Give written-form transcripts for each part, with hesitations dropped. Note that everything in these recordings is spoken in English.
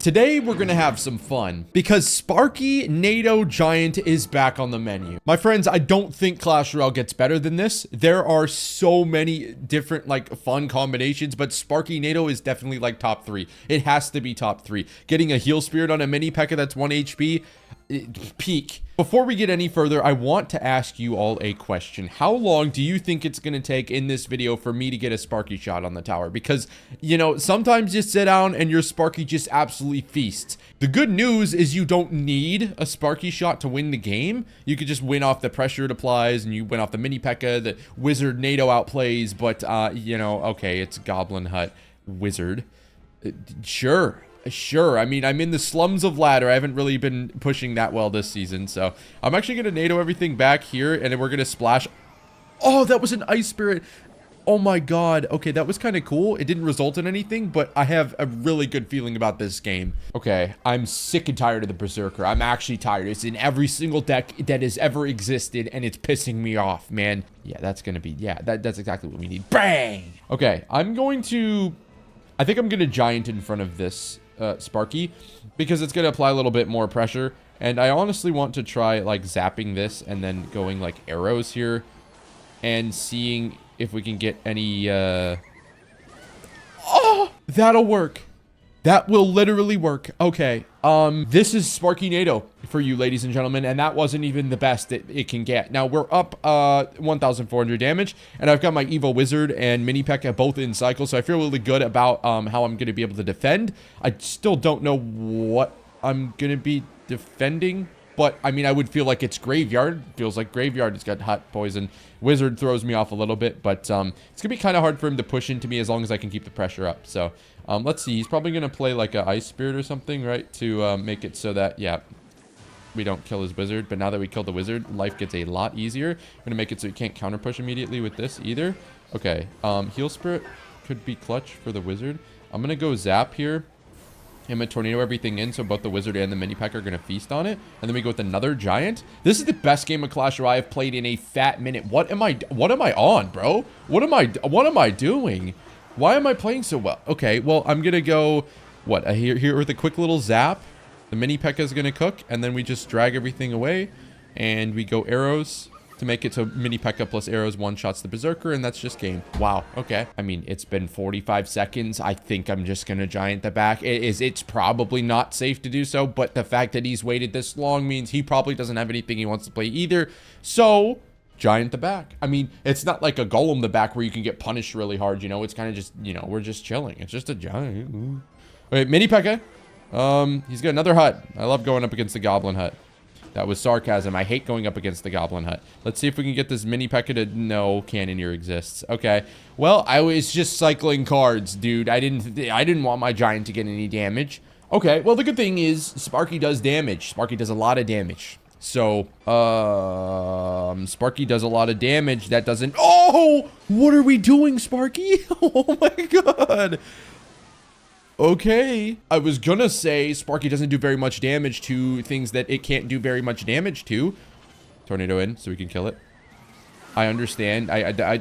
Today, we're gonna have some fun because Sparky Nado Giant is back on the menu. My friends, I don't think Clash Royale gets better than this. There are so many different, like, fun combinations, but Sparky Nado is definitely, like, top 3. It has to be top 3. Getting a heal spirit on a mini P.E.K.K.A that's 1 HP, peak. Before we get any further, I want to ask you all a question. How long do you think it's going to take in this video for me to get a Sparky shot on the tower? Because, you know, sometimes you sit down and your Sparky just absolutely feasts. The good news is you don't need a Sparky shot to win the game. You could just win off the pressure it applies, and you win off the mini P.E.K.K.A. The Wizard Nado outplays, but, you know, okay, it's Goblin Hut Wizard. Sure. I mean, I'm in the slums of ladder. I haven't really been pushing that well this season, so I'm actually going to Nado everything back here, and then we're going to splash. Oh, that was an ice spirit. Oh my god. Okay, that was kind of cool. It didn't result in anything, but I have a really good feeling about this game. Okay, I'm sick and tired of the Berserker. I'm actually tired. It's in every single deck that has ever existed, and it's pissing me off, man. Yeah, that's going to be, yeah, that's exactly what we need. Bang! Okay, I think I'm going to Giant in front of this Sparky, because it's going to apply a little bit more pressure, and I honestly want to try like zapping this and then going like arrows here and seeing if we can get any oh, that'll work. That will literally work. Okay, this is Sparky Nado for you, ladies and gentlemen, and that wasn't even the best it can get. Now we're up 1,400 damage, and I've got my Evo Wizard and mini P.E.K.K.A both in cycle, so I feel really good about how I'm going to be able to defend. I still don't know what I'm going to be defending, but I mean, I would feel like it's Graveyard. Feels like Graveyard. It's got hot poison. Wizard throws me off a little bit, but it's going to be kind of hard for him to push into me as long as I can keep the pressure up. So let's see. He's probably going to play like a Ice Spirit or something, right? To make it so that, yeah, we don't kill his Wizard. But now that we killed the Wizard, life gets a lot easier. I'm going to make it so he can't counter push immediately with this either. Okay, Heal Spirit could be clutch for the Wizard. I'm going to go Zap here. I'm going to Tornado everything in, so both the Wizard and the mini P.E.K.K.A are going to feast on it. And then we go with another Giant. This is the best game of Clash Royale I've played in a fat minute. What am I on, bro? What am I doing? Why am I playing so well? Okay, well, I'm going to go, what, here with a quick little zap. The mini P.E.K.K.A is going to cook, and then we just drag everything away. And we go arrows to make it so mini P.E.K.K.A plus arrows one-shots the Berserker, and that's just game. Wow, okay. I mean, it's been 45 seconds. I think I'm just going to Giant the back. It's probably not safe to do so, but the fact that he's waited this long means he probably doesn't have anything he wants to play either. So Giant the back. I mean, it's not like a Golem the back where you can get punished really hard, you know? It's kind of just, you know, we're just chilling. It's just a Giant. Ooh. Okay, mini P.E.K.K.A. He's got another hut. I love going up against the Goblin hut. That was sarcasm. I hate going up against the Goblin hut. Let's see if we can get this mini P.E.K.K.A to... No, Cannoneer exists. Okay. Well, I was just cycling cards, dude. I didn't want my Giant to get any damage. Okay. Well, the good thing is Sparky does damage. Sparky does a lot of damage. So, Sparky does a lot of damage. That doesn't... Oh! What are we doing, Sparky? Oh my god. Okay, I was gonna say Sparky doesn't do very much damage to things that it can't do very much damage to. Tornado in so we can kill it. I understand. I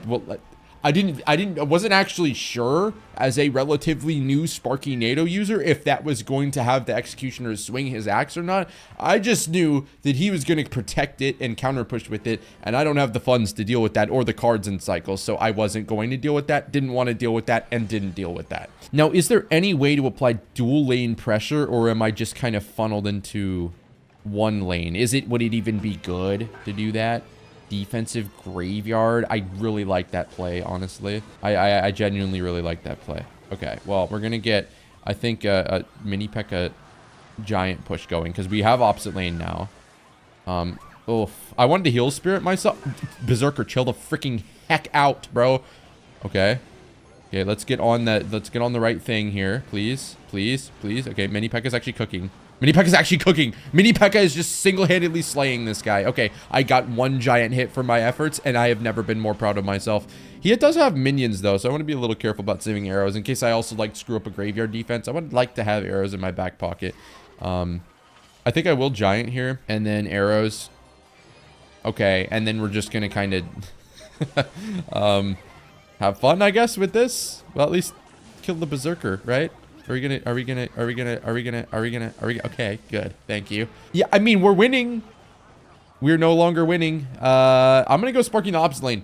wasn't actually sure as a relatively new Sparky Nado user if that was going to have the Executioner swing his axe or not. I just knew that he was going to protect it and counter push with it, and I don't have the funds to deal with that or the cards in cycles, so I wasn't going to deal with that, didn't want to deal with that, and didn't deal with that. Now, is there any way to apply dual lane pressure, or am I just kind of funneled into one lane? Would it even be good to do that? Defensive Graveyard. I really like that play, honestly. I genuinely really like that play. Okay, well, we're gonna get, I think, a mini P.E.K.K.A Giant push going, because we have opposite lane now. Oof. I wanted to heal spirit myself. Berserker, chill the freaking heck out, bro. Okay. Okay, let's get on the right thing here. Please. Okay, mini P.E.K.K.A is actually cooking. Mini P.E.K.K.A is actually cooking. Mini P.E.K.K.A is just single-handedly slaying this guy. Okay, I got one Giant hit for my efforts, and I have never been more proud of myself. He does have minions, though, so I want to be a little careful about saving arrows in case I also, like, screw up a graveyard defense. I would like to have arrows in my back pocket. I think I will Giant here, and then arrows. Okay, and then we're just going to kind of have fun, I guess, with this. Well, at least kill the Berserker, right? Okay, good. Thank you. Yeah, I mean, we're winning. We're no longer winning. I'm gonna go Sparky in the opposite lane.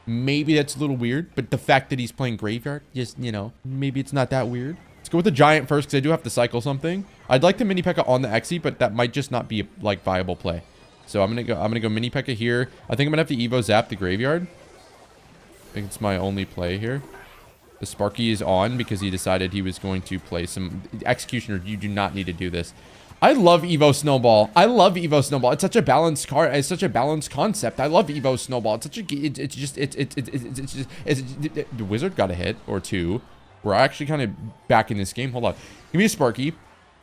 Maybe that's a little weird, but the fact that he's playing Graveyard, just, you know, maybe it's not that weird. Let's go with the Giant first, because I do have to cycle something. I'd like the Mini P.E.K.K.A. on the Xe, but that might just not be a, like, viable play. So I'm gonna go Mini P.E.K.K.A. here. I think I'm gonna have to Evo Zap the Graveyard. I think it's my only play here. The Sparky is on because he decided he was going to play some... Executioner, you do not need to do this. I love Evo Snowball. I love Evo Snowball. It's such a balanced card. It's such a balanced concept. I love Evo Snowball. It's such a... The Wizard got a hit or two. We're actually kind of back in this game. Hold on. Give me a Sparky.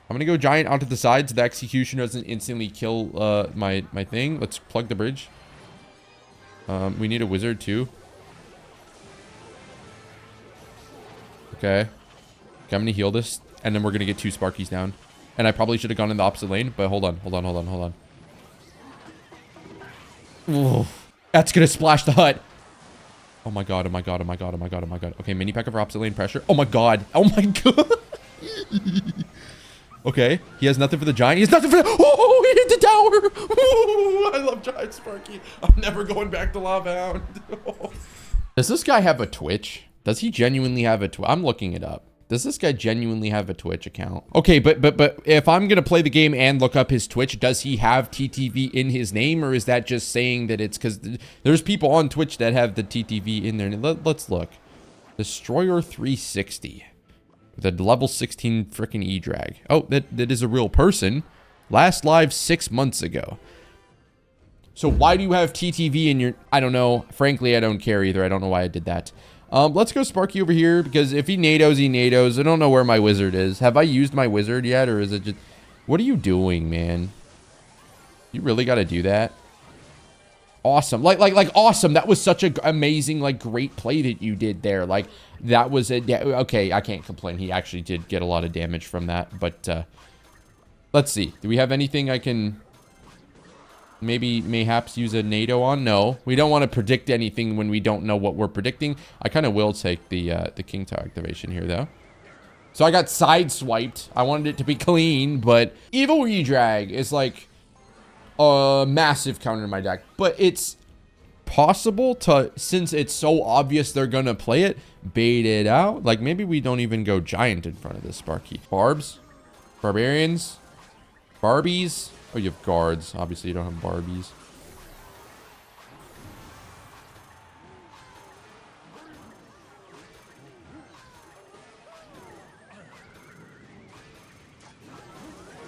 I'm going to go Giant onto the side so the Executioner doesn't instantly kill my thing. Let's plug the bridge. We need a Wizard too. Okay. Okay, I'm going to heal this. And then we're going to get 2 Sparkies down. And I probably should have gone in the opposite lane, but hold on. Ooh, that's gonna splash the hut. Oh my god. Okay, Mini P.E.K.K.A. for opposite lane pressure. Oh my god. Okay, he has nothing for the Giant. He has nothing for the... Oh, he hit the tower. Ooh, I love Giant Sparky. I'm never going back to Lava Hound. Does this guy have a Twitch? Does he genuinely have a Twitch? I'm looking it up. Does this guy genuinely have a Twitch account? Okay, but if I'm going to play the game and look up his Twitch, does he have TTV in his name? Or is that just saying that it's because there's people on Twitch that have the TTV in there? Let's look. Destroyer 360 with a level 16 freaking E-Drag. Oh, that is a real person. Last live 6 months ago. So why do you have TTV in your... I don't know. Frankly, I don't care either. I don't know why I did that. Let's go Sparky over here, because if he nados, he nados. I don't know where my Wizard is. Have I used my Wizard yet, or is it just... What are you doing, man? You really got to do that? Awesome. Like awesome. That was such an amazing, like, great play that you did there. Like, that was a... Yeah, okay, I can't complain. He actually did get a lot of damage from that, but, let's see. Do we have anything I can... mayhaps use a Nado on? No, we don't want to predict anything when we don't know what we're predicting. I kind of will take the King Tower activation here, though. So I got sideswiped. I wanted it to be clean, but Evil E-Drag is like a massive counter in my deck. But it's possible to, since it's so obvious they're going to play it, bait it out. Like, maybe we don't even go Giant in front of this Sparky. Barbs? Barbarians? Barbies? Oh, you have guards. Obviously, you don't have Barbies.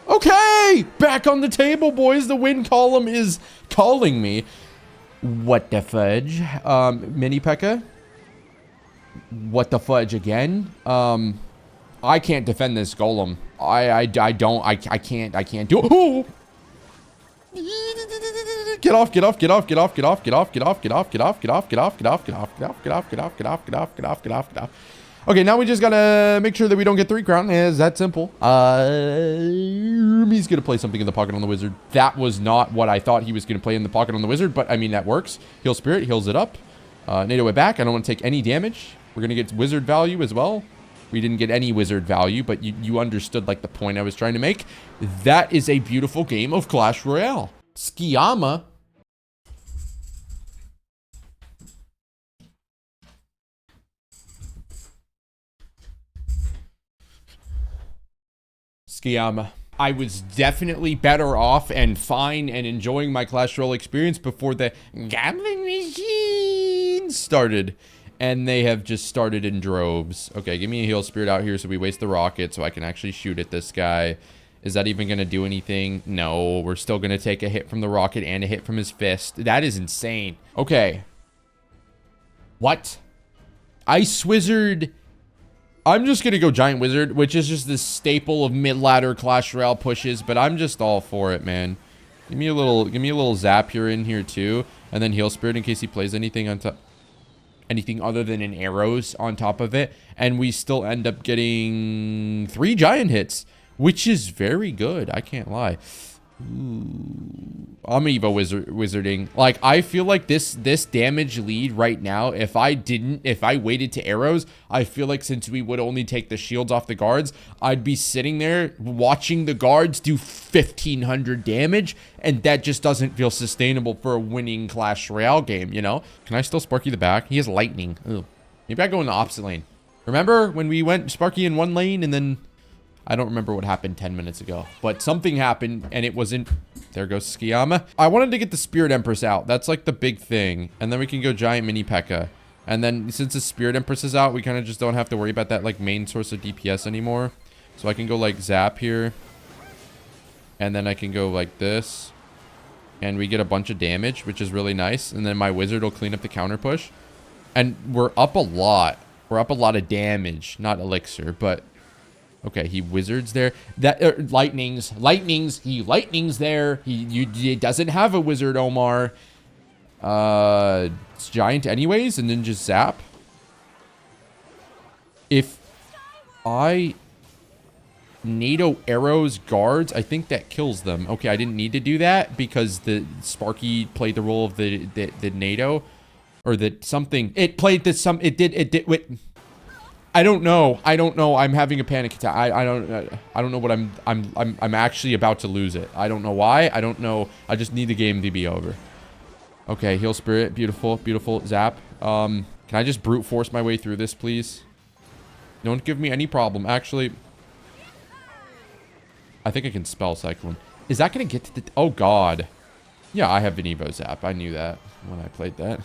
Okay! Back on the table, boys. The win column is calling me. What the fudge? Mini P.E.K.K.A. What the fudge again? I can't defend this Golem. I can't do it. Ooh! Get off. Okay, now we just gotta make sure that we don't get 3 crown. It's that simple. He's gonna play something in the pocket on the Wizard. That was not what I thought he was gonna play in the pocket on the Wizard, but I mean, that works. Heal Spirit, heals it up. Nado it back. I don't want to take any damage. We're gonna get Wizard value as well. We didn't get any Wizard value, but you understood, like, the point I was trying to make. That is a beautiful game of Clash Royale. Skiyama. Skiyama. I was definitely better off and fine and enjoying my Clash Royale experience before the Goblin machine started. And they have just started in droves. Okay, give me a Heal Spirit out here so we waste the rocket so I can actually shoot at this guy. Is that even going to do anything? No, we're still going to take a hit from the rocket and a hit from his fist. That is insane. Okay. What? Ice Wizard. I'm just going to go Giant Wizard, which is just the staple of mid-ladder Clash Royale pushes, but I'm just all for it, man. Give me a little zap here in here too, and then Heal Spirit in case he plays anything on top. Anything other than an arrows on top of it, and we still end up getting 3 giant hits, which is very good. I can't lie. I'm Evo wizarding. Like, I feel like this damage lead right now, if I waited to arrows, I feel like since we would only take the shields off the guards, I'd be sitting there watching the guards do 1,500 damage, and that just doesn't feel sustainable for a winning Clash Royale game, you know? Can I still Sparky the back? He has lightning. Ugh. Maybe I go in the opposite lane. Remember when we went Sparky in one lane and then... I don't remember what happened 10 minutes ago, but something happened and it wasn't... There goes Skiyama. I wanted to get the Spirit Empress out. That's like the big thing. And then we can go Giant Mini P.E.K.K.A. And then since the Spirit Empress is out, we kind of just don't have to worry about that like main source of DPS anymore. So I can go like Zap here. And then I can go like this. And we get a bunch of damage, which is really nice. And then my wizard will clean up the counter push. And we're up a lot. We're up a lot of damage. Not elixir, but... Okay, he wizards there. That lightnings. He lightnings there. He doesn't have a wizard, Omar. It's giant anyways, and then just zap. If I Nado arrows guards, I think that kills them. Okay, I didn't need to do that because the Sparky played the role of the Nado, or that something. It played this some. It did. Wait. I don't know. I'm having a panic attack. I don't know what I'm actually about to lose it. I don't know why. I don't know. I just need the game to be over. Okay, heal spirit. Beautiful, beautiful. Zap. Can I just brute force my way through this, please? Don't give me any problem. Actually, I think I can spell Cyclone. Is that gonna get to the... Oh God. Yeah, I have an Evo Zap. I knew that when I played that.